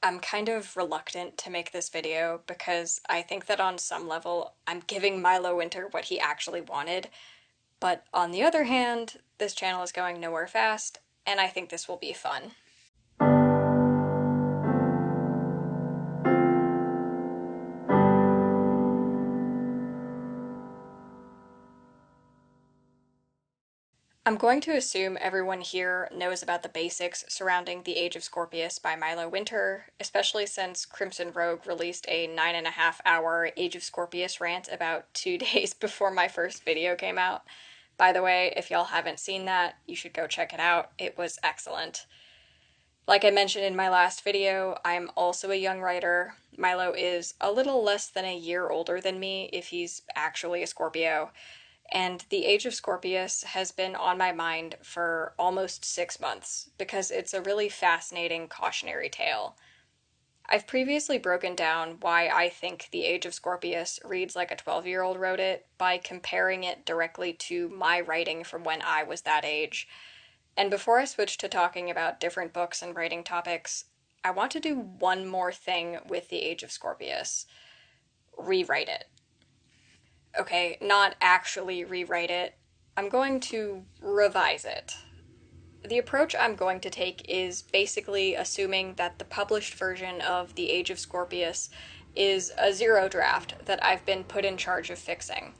I'm kind of reluctant to make this video because I think that on some level I'm giving Milo Winter what he actually wanted, but on the other hand, this channel is going nowhere fast, and I think this will be fun. I'm going to assume everyone here knows about the basics surrounding the Age of Scorpius by Milo Winter, especially since Krimson Rogue released a 9.5 hour Age of Scorpius rant about 2 days before my first video came out. By the way, if y'all haven't seen that, you should go check it out. It was excellent. Like I mentioned in my last video, I'm also a young writer. Milo is a little less than a year older than me if he's actually a Scorpio, and the Age of Scorpius has been on my mind for almost 6 months because it's a really fascinating cautionary tale. I've previously broken down why I think the Age of Scorpius reads like a 12-year-old wrote it by comparing it directly to my writing from when I was that age. And before I switch to talking about different books and writing topics, I want to do one more thing with the Age of Scorpius: rewrite it. Okay, not actually rewrite it. I'm going to revise it. The approach I'm going to take is basically assuming that the published version of The Age of Scorpius is a zero draft that I've been put in charge of fixing.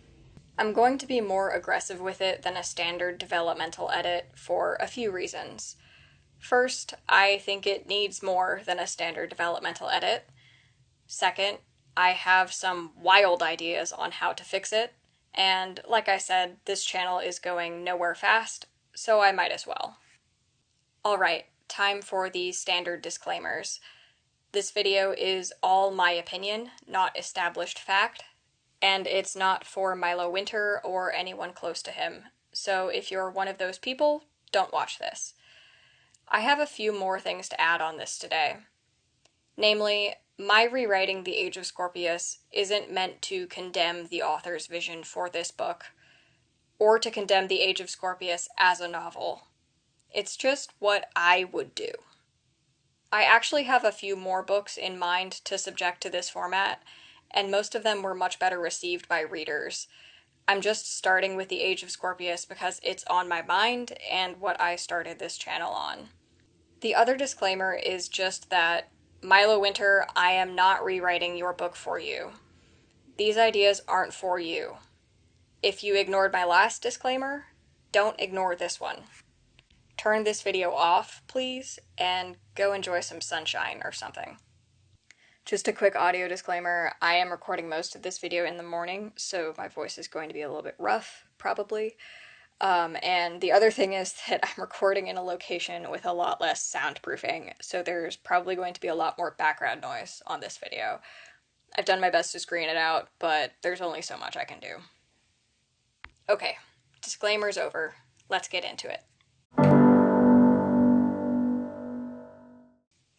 I'm going to be more aggressive with it than a standard developmental edit for a few reasons. First, I think it needs more than a standard developmental edit. Second, I have some wild ideas on how to fix it, and like I said, this channel is going nowhere fast, so I might as well. Alright, time for the standard disclaimers. This video is all my opinion, not established fact, and it's not for Milo Winter or anyone close to him, so if you're one of those people, don't watch this. I have a few more things to add on this today. Namely, my rewriting The Age of Scorpius isn't meant to condemn the author's vision for this book, or to condemn The Age of Scorpius as a novel. It's just what I would do. I actually have a few more books in mind to subject to this format, and most of them were much better received by readers. I'm just starting with The Age of Scorpius because it's on my mind and what I started this channel on. The other disclaimer is just that, Milo Winter, I am not rewriting your book for you. These ideas aren't for you. If you ignored my last disclaimer, don't ignore this one. Turn this video off, please, and go enjoy some sunshine or something. Just a quick audio disclaimer, I am recording most of this video in the morning, so my voice is going to be a little bit rough, probably. And the other thing is that I'm recording in a location with a lot less soundproofing, so there's probably going to be a lot more background noise on this video. I've done my best to screen it out, but there's only so much I can do. Okay, disclaimer's over. Let's get into it.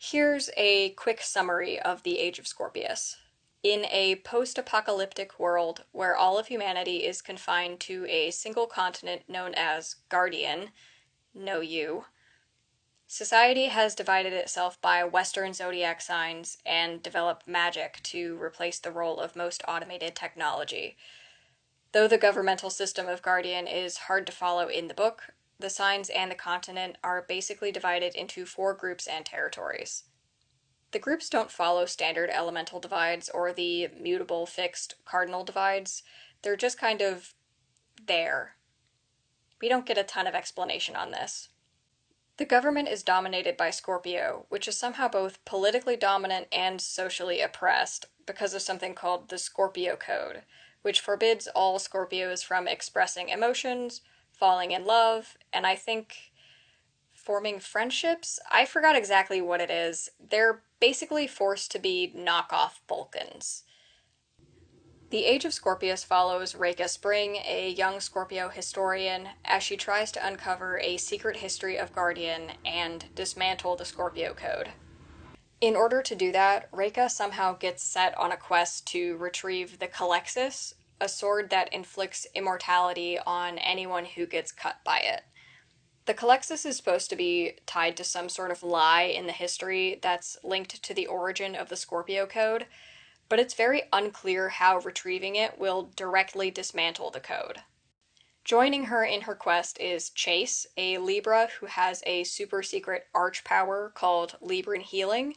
Here's a quick summary of the Age of Scorpius. In a post-apocalyptic world where all of humanity is confined to a single continent known as Guardian, know you, society has divided itself by Western zodiac signs and developed magic to replace the role of most automated technology. Though the governmental system of Guardian is hard to follow in the book, the signs and the continent are basically divided into 4 groups and territories. The groups don't follow standard elemental divides or the mutable fixed cardinal divides. They're just kind of there. We don't get a ton of explanation on this. The government is dominated by Scorpio, which is somehow both politically dominant and socially oppressed because of something called the Scorpio Code, which forbids all Scorpios from expressing emotions, falling in love, and I think forming friendships? I forgot exactly what it is. They're basically forced to be knockoff Vulcans. The Age of Scorpius follows Reika Spring, a young Scorpio historian, as she tries to uncover a secret history of Guardian and dismantle the Scorpio Code. In order to do that, Reika somehow gets set on a quest to retrieve the Calexis, a sword that inflicts immortality on anyone who gets cut by it. The Calexis is supposed to be tied to some sort of lie in the history that's linked to the origin of the Scorpio Code, but it's very unclear how retrieving it will directly dismantle the code. Joining her in her quest is Chase, a Libra who has a super secret arch power called Libran Healing,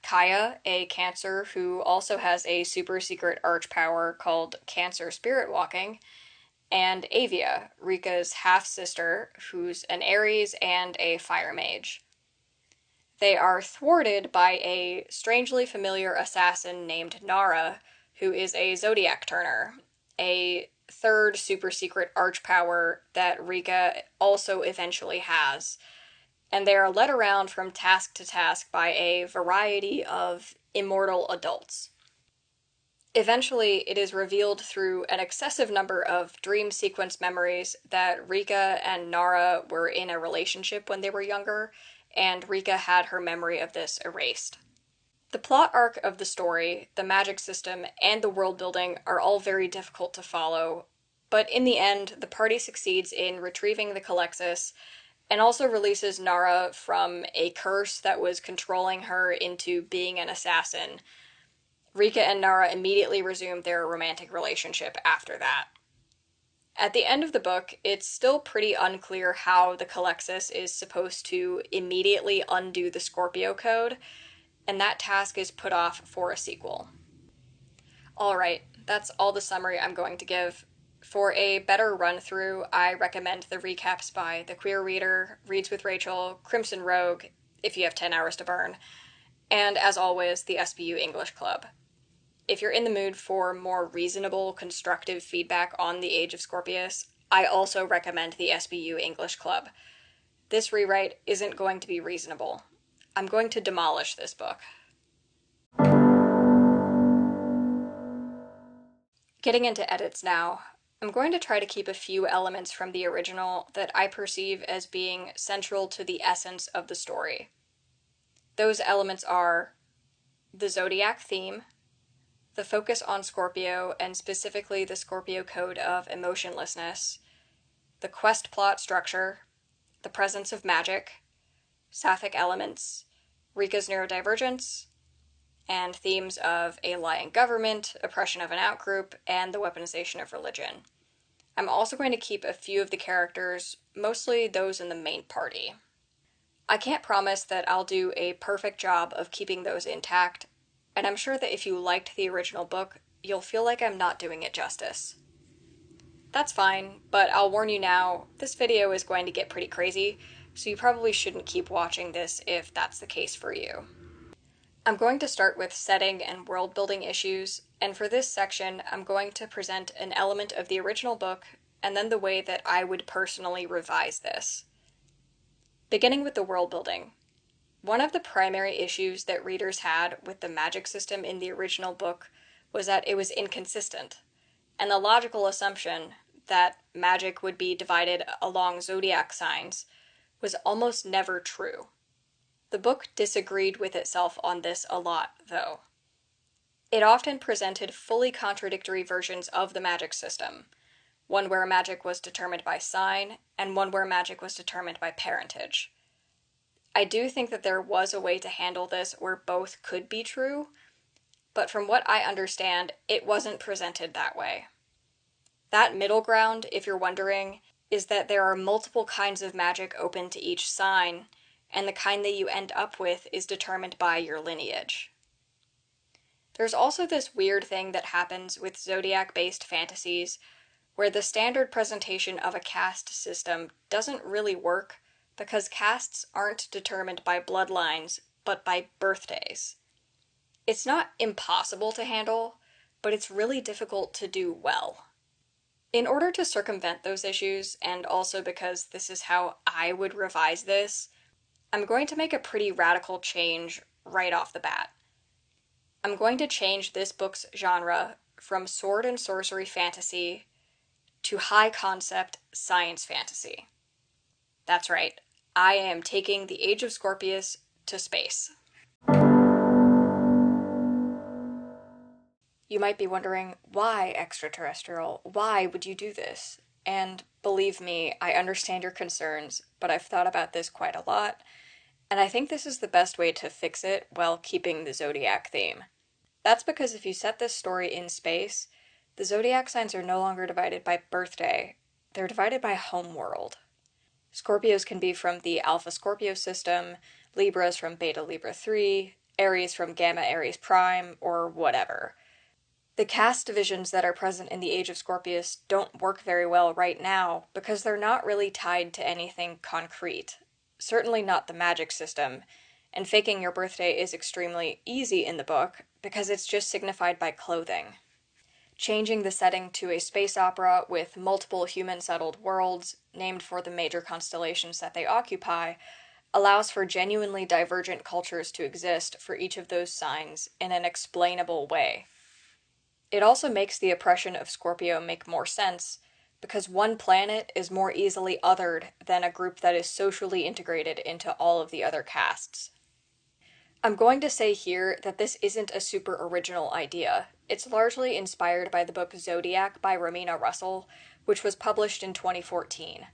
Kaya, a Cancer who also has a super secret arch power called Cancer Spirit Walking, and Avia, Rika's half sister, who's an Aries and a fire mage. They are thwarted by a strangely familiar assassin named Nara, who is a Zodiac Turner, a third super secret arch power that Rika also eventually has. And they are led around from task to task by a variety of immortal adults. Eventually, it is revealed through an excessive number of dream sequence memories that Rika and Nara were in a relationship when they were younger, and Rika had her memory of this erased. The plot arc of the story, the magic system, and the world building are all very difficult to follow, but in the end, the party succeeds in retrieving the Calexis and also releases Nara from a curse that was controlling her into being an assassin. Rika and Nara immediately resume their romantic relationship after that. At the end of the book, it's still pretty unclear how the Calexis is supposed to immediately undo the Scorpio Code, and that task is put off for a sequel. Alright, that's all the summary I'm going to give. For a better run-through, I recommend the recaps by The Queer Reader, Reads with Rachel, Krimson Rogue, if you have 10 hours to burn, and as always, the SBU English Club. If you're in the mood for more reasonable, constructive feedback on the Age of Scorpius, I also recommend the SBU English Club. This rewrite isn't going to be reasonable. I'm going to demolish this book. Getting into edits now, I'm going to try to keep a few elements from the original that I perceive as being central to the essence of the story. Those elements are the Zodiac theme, the focus on Scorpio, and specifically the Scorpio code of emotionlessness, the quest plot structure, the presence of magic, sapphic elements, Rika's neurodivergence, and themes of a lying government, oppression of an outgroup, and the weaponization of religion. I'm also going to keep a few of the characters, mostly those in the main party. I can't promise that I'll do a perfect job of keeping those intact, and I'm sure that if you liked the original book, you'll feel like I'm not doing it justice. That's fine, but I'll warn you now, this video is going to get pretty crazy, so you probably shouldn't keep watching this if that's the case for you. I'm going to start with setting and world-building issues, and for this section, I'm going to present an element of the original book, and then the way that I would personally revise this. Beginning with the world-building. One of the primary issues that readers had with the magic system in the original book was that it was inconsistent, and the logical assumption that magic would be divided along zodiac signs was almost never true. The book disagreed with itself on this a lot, though. It often presented fully contradictory versions of the magic system, one where magic was determined by sign, and one where magic was determined by parentage. I do think that there was a way to handle this where both could be true, but from what I understand, it wasn't presented that way. That middle ground, if you're wondering, is that there are multiple kinds of magic open to each sign, and the kind that you end up with is determined by your lineage. There's also this weird thing that happens with zodiac-based fantasies, where the standard presentation of a caste system doesn't really work because castes aren't determined by bloodlines, but by birthdays. It's not impossible to handle, but it's really difficult to do well. In order to circumvent those issues, and also because this is how I would revise this, I'm going to make a pretty radical change right off the bat. I'm going to change this book's genre from sword and sorcery fantasy to high concept science fantasy. That's right, I am taking the Age of Scorpius to space. You might be wondering, why extraterrestrial? Why would you do this? And believe me, I understand your concerns, but I've thought about this quite a lot, and I think this is the best way to fix it while keeping the zodiac theme. That's because if you set this story in space, the zodiac signs are no longer divided by birthday, they're divided by homeworld. Scorpios can be from the Alpha Scorpio system, Libras from Beta Libra 3, Aries from Gamma Aries Prime, or whatever. The caste divisions that are present in the Age of Scorpius don't work very well right now because they're not really tied to anything concrete. Certainly not the magic system, and faking your birthday is extremely easy in the book because it's just signified by clothing. Changing the setting to a space opera with multiple human settled worlds, named for the major constellations that they occupy, allows for genuinely divergent cultures to exist for each of those signs in an explainable way. It also makes the oppression of Scorpio make more sense, because one planet is more easily othered than a group that is socially integrated into all of the other castes. I'm going to say here that this isn't a super original idea. It's largely inspired by the book Zodiac by Romina Russell, which was published in 2014.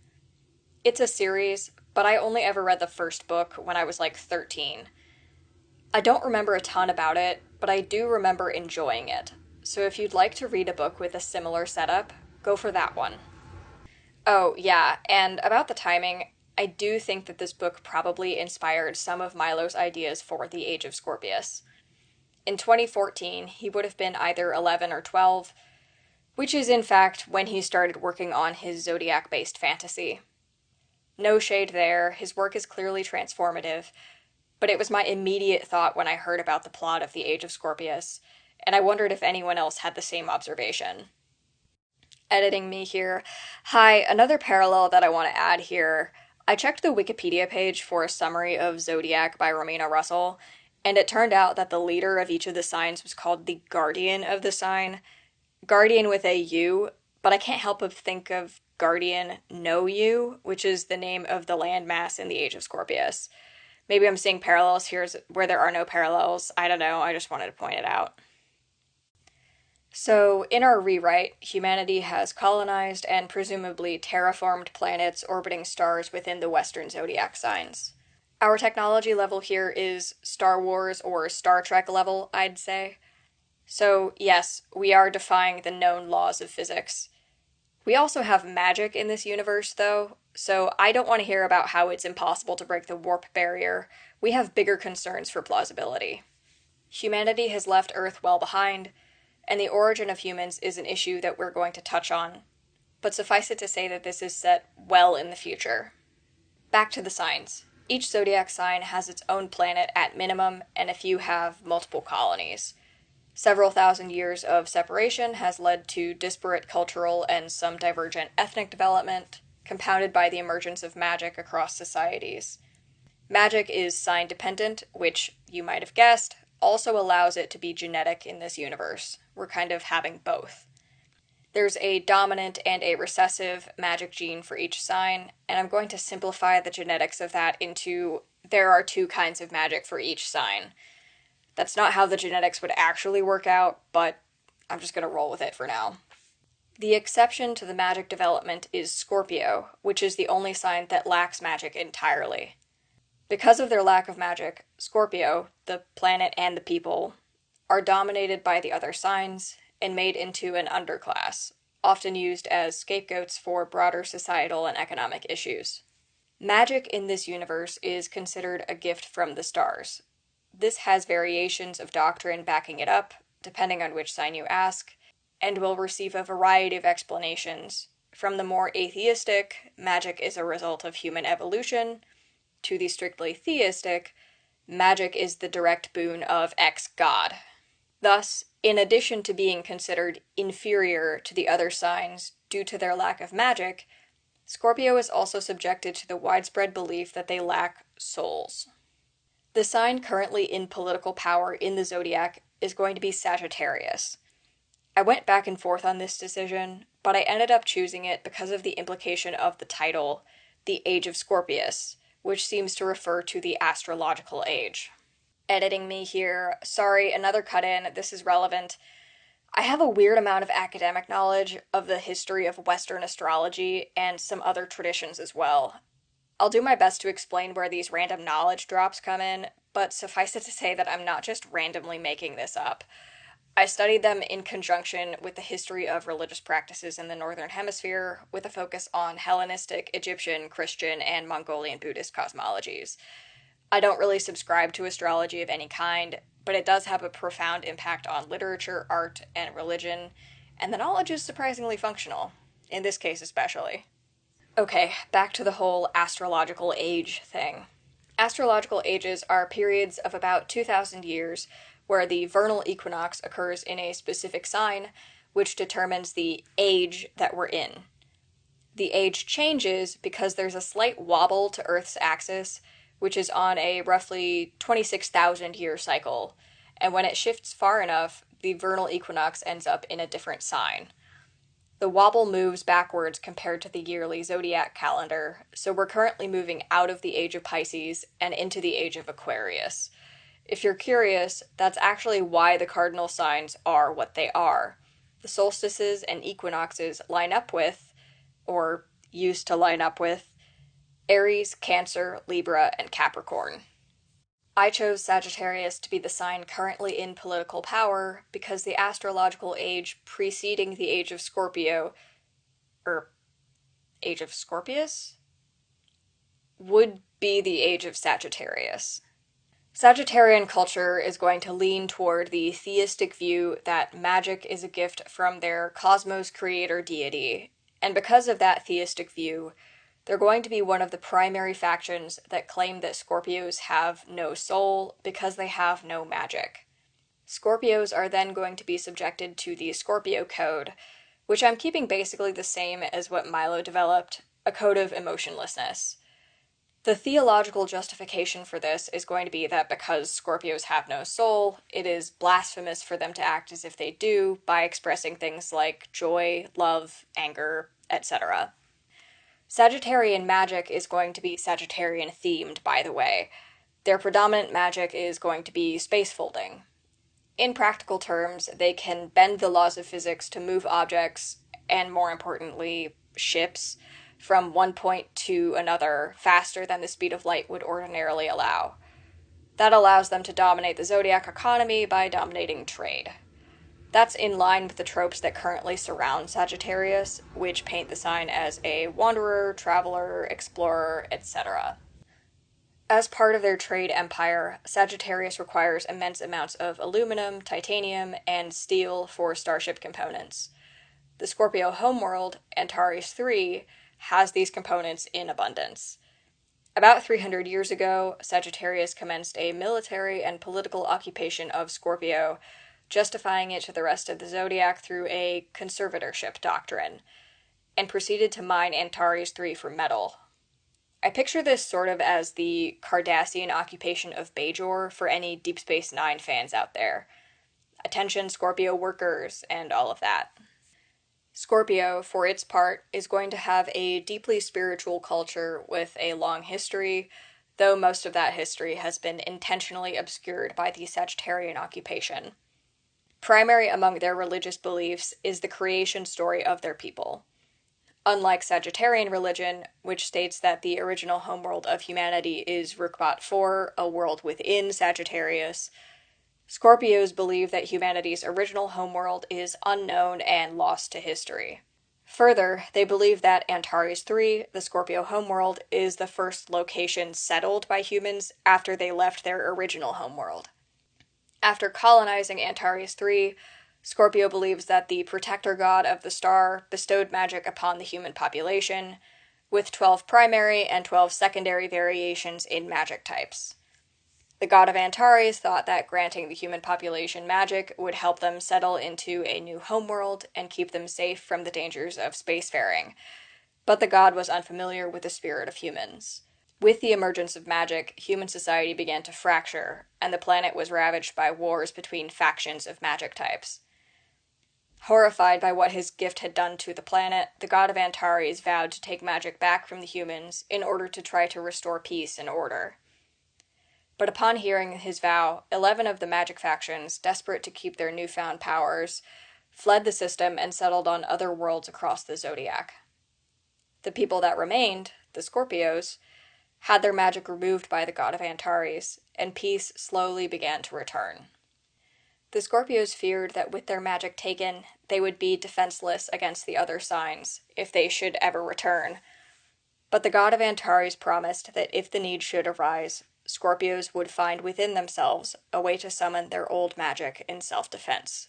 It's a series, but I only ever read the first book when I was like 13. I don't remember a ton about it, but I do remember enjoying it. So if you'd like to read a book with a similar setup, go for that one. Oh, yeah, and about the timing, I do think that this book probably inspired some of Milo's ideas for the Age of Scorpius. In 2014, he would have been either 11 or 12, which is in fact when he started working on his zodiac-based fantasy. No shade there, his work is clearly transformative, but it was my immediate thought when I heard about the plot of the Age of Scorpius, and I wondered if anyone else had the same observation. Editing me here. Hi, another parallel that I want to add here. I checked the Wikipedia page for a summary of Zodiac by Romina Russell, and it turned out that the leader of each of the signs was called the Guardian of the sign. Guardian with a U, but I can't help but think of Guardian No U, which is the name of the landmass in the Age of Scorpius. Maybe I'm seeing parallels here where there are no parallels. I don't know, I just wanted to point it out. So, in our rewrite, humanity has colonized and presumably terraformed planets orbiting stars within the Western zodiac signs. Our technology level here is Star Wars or Star Trek level, I'd say. So, yes, we are defying the known laws of physics. We also have magic in this universe, though, so I don't want to hear about how it's impossible to break the warp barrier. We have bigger concerns for plausibility. Humanity has left Earth well behind, and the origin of humans is an issue that we're going to touch on. But suffice it to say that this is set well in the future. Back to the signs. Each zodiac sign has its own planet at minimum, and a few have multiple colonies. Several thousand years of separation has led to disparate cultural and some divergent ethnic development, compounded by the emergence of magic across societies. Magic is sign dependent, which, you might have guessed, also allows it to be genetic in this universe. We're kind of having both. There's a dominant and a recessive magic gene for each sign, and I'm going to simplify the genetics of that into there are two kinds of magic for each sign. That's not how the genetics would actually work out, but I'm just going to roll with it for now. The exception to the magic development is Scorpio, which is the only sign that lacks magic entirely. Because of their lack of magic, Scorpio, the planet and the people, are dominated by the other signs and made into an underclass, often used as scapegoats for broader societal and economic issues. Magic in this universe is considered a gift from the stars. This has variations of doctrine backing it up, depending on which sign you ask, and will receive a variety of explanations. From the more atheistic, magic is a result of human evolution, to the strictly theistic, magic is the direct boon of X god. Thus, in addition to being considered inferior to the other signs due to their lack of magic, Scorpio is also subjected to the widespread belief that they lack souls. The sign currently in political power in the zodiac is going to be Sagittarius. I went back and forth on this decision, but I ended up choosing it because of the implication of the title, The Age of Scorpius, which seems to refer to the astrological age. Editing me here, sorry, another cut in, this is relevant. I have a weird amount of academic knowledge of the history of Western astrology and some other traditions as well. I'll do my best to explain where these random knowledge drops come in, but suffice it to say that I'm not just randomly making this up. I studied them in conjunction with the history of religious practices in the Northern Hemisphere, with a focus on Hellenistic, Egyptian, Christian, and Mongolian Buddhist cosmologies. I don't really subscribe to astrology of any kind, but it does have a profound impact on literature, art, and religion, and the knowledge is surprisingly functional, in this case especially. Okay, back to the whole astrological age thing. Astrological ages are periods of about 2,000 years where the vernal equinox occurs in a specific sign, which determines the age that we're in. The age changes because there's a slight wobble to Earth's axis, which is on a roughly 26,000 year cycle, and when it shifts far enough, the vernal equinox ends up in a different sign. The wobble moves backwards compared to the yearly zodiac calendar, so we're currently moving out of the age of Pisces and into the age of Aquarius. If you're curious, that's actually why the cardinal signs are what they are. The solstices and equinoxes line up with, or used to line up with, Aries, Cancer, Libra, and Capricorn. I chose Sagittarius to be the sign currently in political power because the astrological age preceding the age of Scorpio, or Age of Scorpius, would be the age of Sagittarius. Sagittarian culture is going to lean toward the theistic view that magic is a gift from their cosmos creator deity, and because of that theistic view, they're going to be one of the primary factions that claim that Scorpios have no soul because they have no magic. Scorpios are then going to be subjected to the Scorpio Code, which I'm keeping basically the same as what Milo developed, a code of emotionlessness. The theological justification for this is going to be that because Scorpios have no soul, it is blasphemous for them to act as if they do by expressing things like joy, love, anger, etc. Sagittarian magic is going to be Sagittarian themed, by the way. Their predominant magic is going to be space folding. In practical terms, they can bend the laws of physics to move objects, and more importantly, ships, from one point to another faster than the speed of light would ordinarily allow. That allows them to dominate the zodiac economy by dominating trade. That's in line with the tropes that currently surround Sagittarius, which paint the sign as a wanderer, traveler, explorer, etc. As part of their trade empire, Sagittarius requires immense amounts of aluminum, titanium, and steel for starship components. The Scorpio homeworld, Antares III, has these components in abundance. About 300 years ago, Sagittarius commenced a military and political occupation of Scorpio, justifying it to the rest of the zodiac through a conservatorship doctrine, and proceeded to mine Antares III for metal. I picture this sort of as the Cardassian occupation of Bajor for any Deep Space Nine fans out there. Attention Scorpio workers, and all of that. Scorpio, for its part, is going to have a deeply spiritual culture with a long history, though most of that history has been intentionally obscured by the Sagittarian occupation. Primary among their religious beliefs is the creation story of their people. Unlike Sagittarian religion, which states that the original homeworld of humanity is Rukbat 4, a world within Sagittarius, Scorpios believe that humanity's original homeworld is unknown and lost to history. Further, they believe that Antares III, the Scorpio homeworld, is the first location settled by humans after they left their original homeworld. After colonizing Antares III, Scorpio believes that the protector god of the star bestowed magic upon the human population, with 12 primary and 12 secondary variations in magic types. The god of Antares thought that granting the human population magic would help them settle into a new homeworld and keep them safe from the dangers of spacefaring, but the god was unfamiliar with the spirit of humans. With the emergence of magic, human society began to fracture, and the planet was ravaged by wars between factions of magic types. Horrified by what his gift had done to the planet, the god of Antares vowed to take magic back from the humans in order to try to restore peace and order. But upon hearing his vow, 11 of the magic factions, desperate to keep their newfound powers, fled the system and settled on other worlds across the zodiac. The people that remained, the Scorpios, had their magic removed by the god of Antares, and peace slowly began to return. The Scorpios feared that with their magic taken, they would be defenseless against the other signs, if they should ever return. But the god of Antares promised that if the need should arise, Scorpios would find within themselves a way to summon their old magic in self-defense.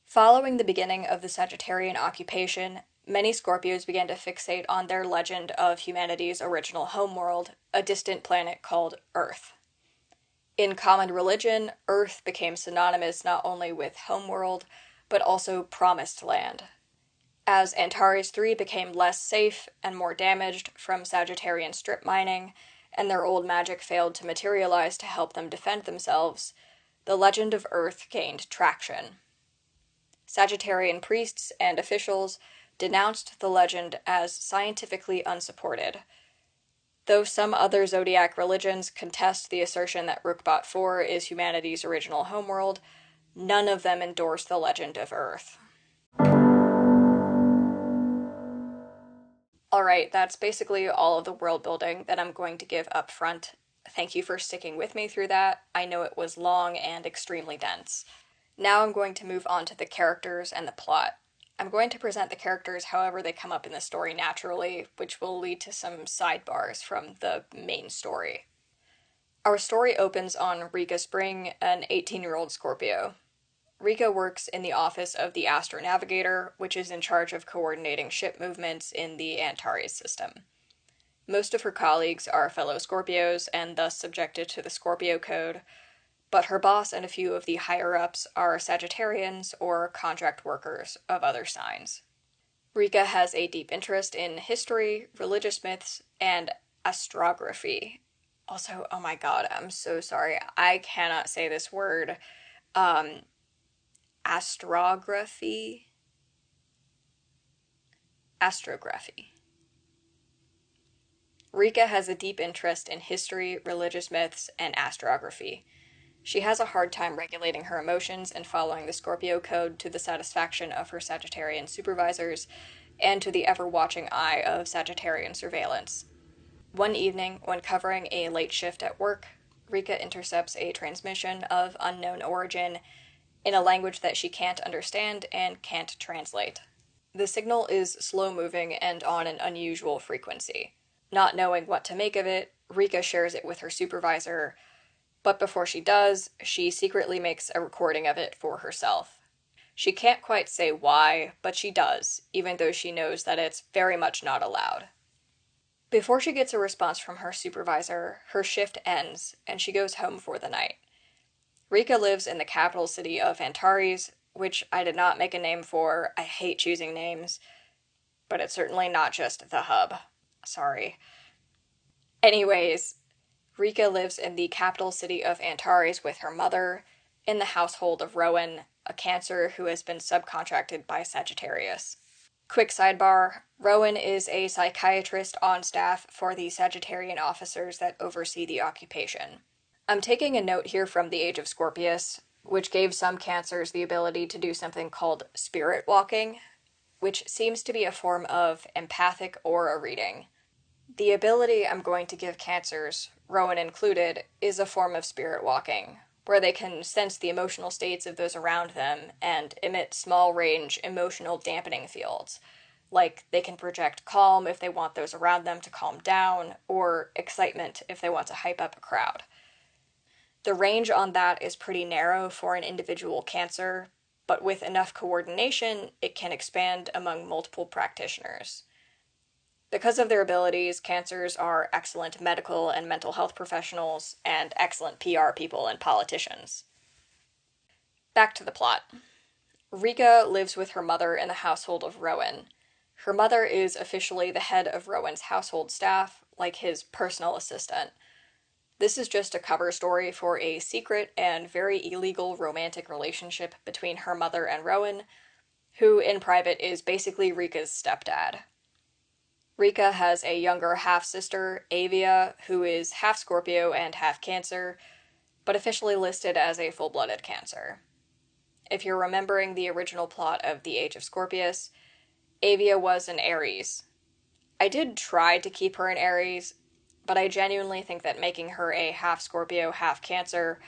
Following the beginning of the Sagittarian occupation, many Scorpios began to fixate on their legend of humanity's original homeworld, a distant planet called Earth. In common religion, Earth became synonymous not only with homeworld, but also promised land. As Antares III became less safe and more damaged from Sagittarian strip mining, and their old magic failed to materialize to help them defend themselves, the legend of Earth gained traction. Sagittarian priests and officials denounced the legend as scientifically unsupported. Though some other zodiac religions contest the assertion that Rukbot IV is humanity's original homeworld, none of them endorse the legend of Earth. Alright, that's basically all of the world building that I'm going to give up front. Thank you for sticking with me through that. I know it was long and extremely dense. Now I'm going to move on to the characters and the plot. I'm going to present the characters however they come up in the story naturally, which will lead to some sidebars from the main story. Our story opens on Rika Spring, an 18-year-old Scorpio. Rika works in the office of the Astronavigator, which is in charge of coordinating ship movements in the Antares system. Most of her colleagues are fellow Scorpios and thus subjected to the Scorpio Code, but her boss and a few of the higher-ups are Sagittarians or contract workers of other signs. Rika has a deep interest in history, religious myths, and astrography. Also, oh my god, I'm so sorry, I cannot say this word. Astrography? Astrography. Rika has a deep interest in history, religious myths, and astrography. She has a hard time regulating her emotions and following the Scorpio Code to the satisfaction of her Sagittarian supervisors and to the ever-watching eye of Sagittarian surveillance. One evening, when covering a late shift at work, Rika intercepts a transmission of unknown origin in a language that she can't understand and can't translate. The signal is slow-moving and on an unusual frequency. Not knowing what to make of it, Rika shares it with her supervisor, but before she does, she secretly makes a recording of it for herself. She can't quite say why, but she does, even though she knows that it's very much not allowed. Before she gets a response from her supervisor, her shift ends, and she goes home for the night. Rika lives in the capital city of Antares, which I did not make a name for. I hate choosing names, but it's certainly not just the hub. Sorry. Anyways, Rika lives in the capital city of Antares with her mother, in the household of Rowan, a Cancer who has been subcontracted by Sagittarius. Quick sidebar, Rowan is a psychiatrist on staff for the Sagittarian officers that oversee the occupation. I'm taking a note here from the Age of Scorpius, which gave some Cancers the ability to do something called spirit walking, which seems to be a form of empathic aura reading. The ability I'm going to give Cancers, Rowan included, is a form of spirit walking, where they can sense the emotional states of those around them and emit small-range emotional dampening fields. Like, they can project calm if they want those around them to calm down, or excitement if they want to hype up a crowd. The range on that is pretty narrow for an individual Cancer, but with enough coordination, it can expand among multiple practitioners. Because of their abilities, Cancers are excellent medical and mental health professionals and excellent PR people and politicians. Back to the plot. Rika lives with her mother in the household of Rowan. Her mother is officially the head of Rowan's household staff, like his personal assistant. This is just a cover story for a secret and very illegal romantic relationship between her mother and Rowan, who in private is basically Rika's stepdad. Rika has a younger half-sister, Avia, who is half Scorpio and half Cancer, but officially listed as a full-blooded Cancer. if you're remembering the original plot of the Age of Scorpius, Avia was an Aries. I did try to keep her an Aries, but I genuinely think that making her a half Scorpio, half Cancer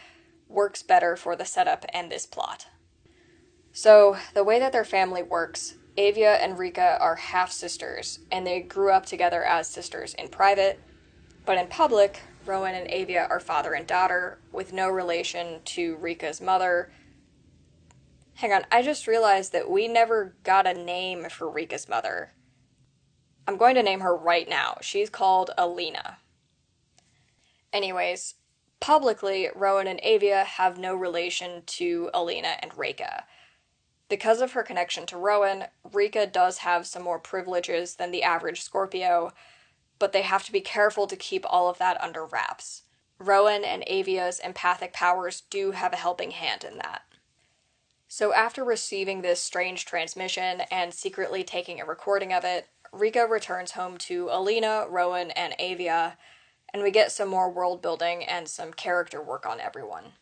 works better for the setup and this plot. So, the way that their family works, Avia and Rika are half sisters, and they grew up together as sisters in private, but in public, Rowan and Avia are father and daughter, with no relation to Rika's mother. Hang on, I just realized that we never got a name for Rika's mother. I'm going to name her right now. She's called Alina. Anyways, publicly, Rowan and Avia have no relation to Alina and Rika. Because of her connection to Rowan, Rika does have some more privileges than the average Scorpio, but they have to be careful to keep all of that under wraps. Rowan and Avia's empathic powers do have a helping hand in that. So after receiving this strange transmission and secretly taking a recording of it, Rika returns home to Alina, Rowan, and Avia, and we get some more world building and some character work on everyone.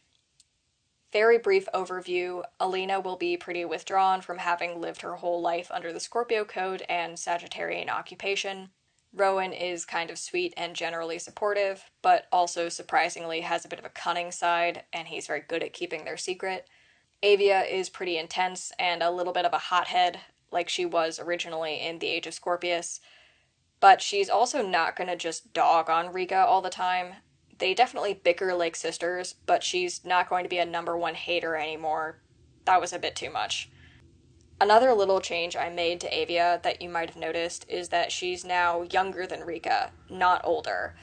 Very brief overview, Alina will be pretty withdrawn from having lived her whole life under the Scorpio code and Sagittarian occupation. Rowan is kind of sweet and generally supportive, but also surprisingly has a bit of a cunning side, and he's very good at keeping their secret. Avia is pretty intense and a little bit of a hothead, like she was originally in the Age of Scorpius, but she's also not gonna just dog on Rika all the time. They definitely bicker like sisters, but she's not going to be a number one hater anymore. That was a bit too much. Another little change I made to Avia that you might have noticed is that she's now younger than Rika, not older.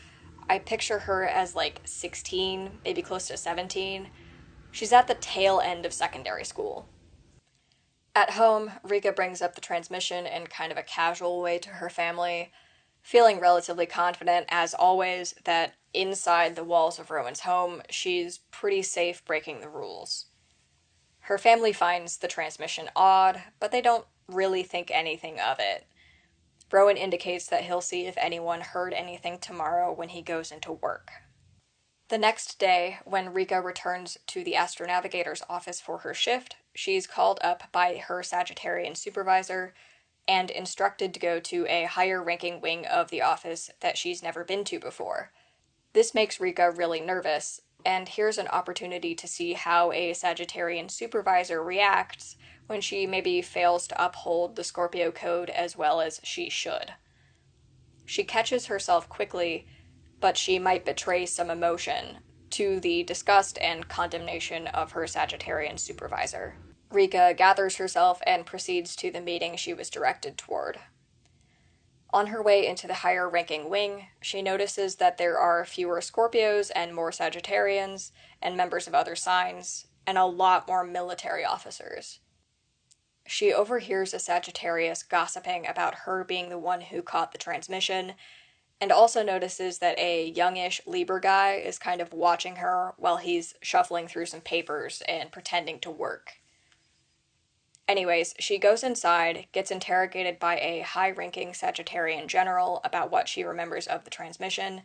I picture her as like 16, maybe close to 17. She's at the tail end of secondary school. At home, Rika brings up the transmission in kind of a casual way to her family, feeling relatively confident, as always, that inside the walls of Rowan's home, she's pretty safe breaking the rules. Her family finds the transmission odd, but they don't really think anything of it. Rowan indicates that he'll see if anyone heard anything tomorrow when he goes into work. The next day, when Rika returns to the astronavigator's office for her shift, she's called up by her Sagittarian supervisor and instructed to go to a higher-ranking wing of the office that she's never been to before. This makes Rika really nervous, and here's an opportunity to see how a Sagittarian supervisor reacts when she maybe fails to uphold the Scorpio code as well as she should. She catches herself quickly, but she might betray some emotion to the disgust and condemnation of her Sagittarian supervisor. Rika gathers herself and proceeds to the meeting she was directed toward. On her way into the higher-ranking wing, she notices that there are fewer Scorpios and more Sagittarians and members of other signs, and a lot more military officers. She overhears a Sagittarius gossiping about her being the one who caught the transmission, and also notices that a youngish Libra guy is kind of watching her while he's shuffling through some papers and pretending to work. Anyways, she goes inside, gets interrogated by a high-ranking Sagittarian general about what she remembers of the transmission,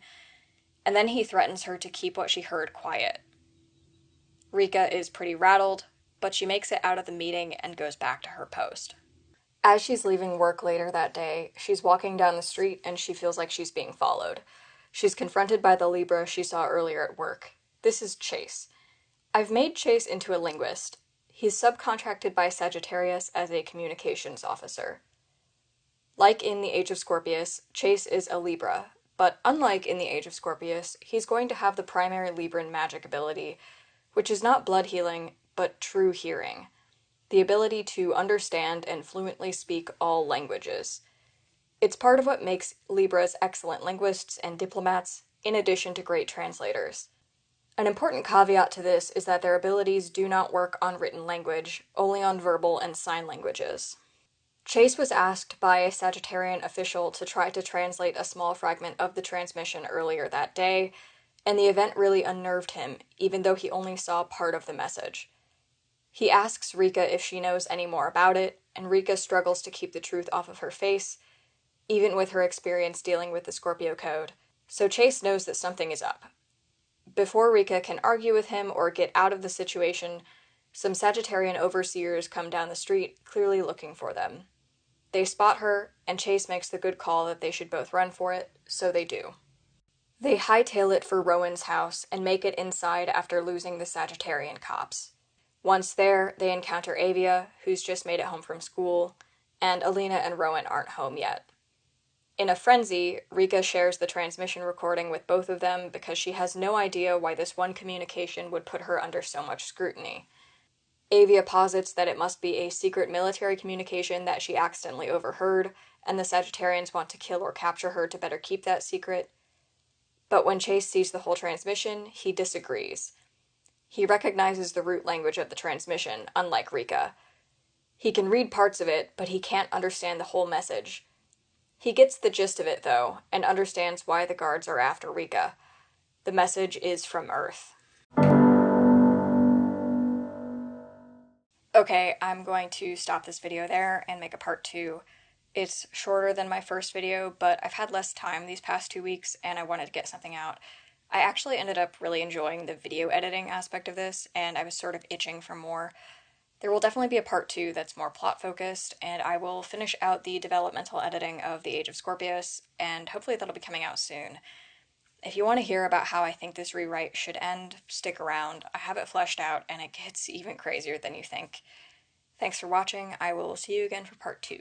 and then he threatens her to keep what she heard quiet. Rika is pretty rattled, but she makes it out of the meeting and goes back to her post. As she's leaving work later that day, she's walking down the street and she feels like she's being followed. She's confronted by the Libra she saw earlier at work. This is Chase. I've made Chase into a linguist. He's subcontracted by Sagittarius as a communications officer. Like in the Age of Scorpius, Chase is a Libra, but unlike in the Age of Scorpius, he's going to have the primary Libran magic ability, which is not blood healing, but true hearing. The ability to understand and fluently speak all languages. It's part of what makes Libras excellent linguists and diplomats, in addition to great translators. An important caveat to this is that their abilities do not work on written language, only on verbal and sign languages. Chase was asked by a Sagittarian official to try to translate a small fragment of the transmission earlier that day, and the event really unnerved him, even though he only saw part of the message. He asks Rika if she knows any more about it, and Rika struggles to keep the truth off of her face, even with her experience dealing with the Scorpio code, so Chase knows that something is up. Before Rika can argue with him or get out of the situation, Some Sagittarian overseers come down the street, clearly looking for them. They spot her, and Chase makes the good call that they should both run for it, so they do. They hightail it for Rowan's house and make it inside after losing the Sagittarian cops. Once there, they encounter Avia, who's just made it home from school, and Alina and Rowan aren't home yet. In a frenzy, Rika shares the transmission recording with both of them because she has no idea why this one communication would put her under so much scrutiny. Avia posits that it must be a secret military communication that she accidentally overheard, and the Sagittarians want to kill or capture her to better keep that secret. But when Chase sees the whole transmission, he disagrees. He recognizes the root language of the transmission, unlike Rika. He can read parts of it, but he can't understand the whole message. He gets the gist of it, though, and understands why the guards are after Rika. The message is from Earth. Okay, I'm going to stop this video there and make a part 2. It's shorter than my first video, but I've had less time these past 2 weeks and I wanted to get something out. I actually ended up really enjoying the video editing aspect of this, and I was sort of itching for more. There will definitely be a part 2 that's more plot focused, and I will finish out the developmental editing of the Age of Scorpius, and hopefully that'll be coming out soon. If you want to hear about how I think this rewrite should end, stick around. I have it fleshed out, and it gets even crazier than you think. Thanks for watching. I will see you again for part 2.